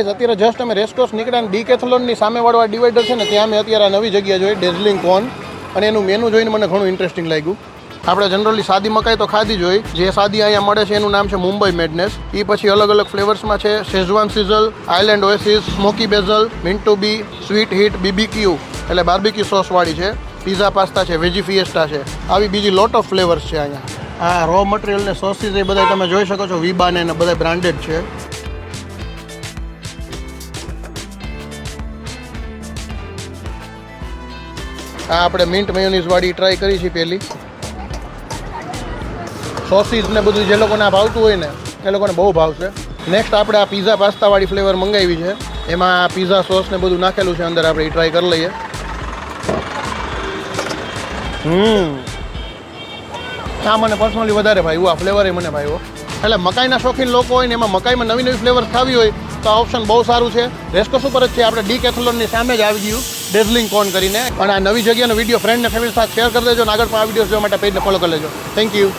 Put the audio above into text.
અત્યારે જસ્ટ અમે રેસકોર્સ નીકળ્યા અને ડીકેથલોનની સામેવાળો આ ડિવાઈડર છે ને ત્યાં અમે અત્યારે નવી જગ્યા જોઈ ડેઝલિંગ કોર્ન અને એનું મેનુ જોઈને મને ઘણું ઇન્ટરેસ્ટિંગ લાગ્યું. આપણે જનરલી સાદી મકાઈ તો ખાધી જ હોય, જે સાદી અહીંયા મળે છે એનું નામ છે મુંબઈ મેડનેસ. એ પછી અલગ અલગ ફ્લેવર્સમાં છે Schezwan sizzle, island oasis, smoky basil, મિન્ટુ બી, સ્વીટ હીટ, બીબીક્યુ એટલે બાર્બીક્યુ સોસવાળી છે, પીઝા પાસ્તા છે, વેજી ફિએસ્ટા છે, આવી બીજી લોટ ઓફ ફ્લેવર્સ છે અહીંયા. આ રો મટીરિયલ ને સોસીસ એ બધા તમે જોઈ શકો છો, વીબાને ને બધા બ્રાન્ડેડ છે. આ આપણે મિન્ટ મેયોનીઝ વાળી ટ્રાય કરી છે પહેલી. સોસીસ ને બધું જે લોકોને આ ભાવતું હોય ને એ લોકોને બહુ ભાવશે. નેક્સ્ટ આપણે આ પીઝા પાસ્તાવાળી ફ્લેવર મંગાવી છે, એમાં પીઝા સોસ ને બધું નાખેલું છે અંદર. આપણે એ ટ્રાય કરી લઈએ. આ મને પર્સનલી વધારે ભાવ્યું, આ ફ્લેવર મને ભાવ્યો. એટલે મકાઈના શોખીન લોકો હોય ને એમાં મકાઈમાં નવી નવી ફ્લેવર ખાવી હોય તો આ ઓપ્શન બહુ સારું છે. રેસકોર્સ ઉપર જ છે, આપણે ડીકેથલોનની સામે જ આવી ગયું ડેઝલિંગ કોર્ન કરીને. અને આ નવી જગ્યાનો વિડીયો ફ્રેન્ડ ને ફેમિલી સાથે શેર કરી દેજો અને આગળ પણ આ વિડીયો જોવા માટે પેજને ફોલો કરી લેજો. Thank you.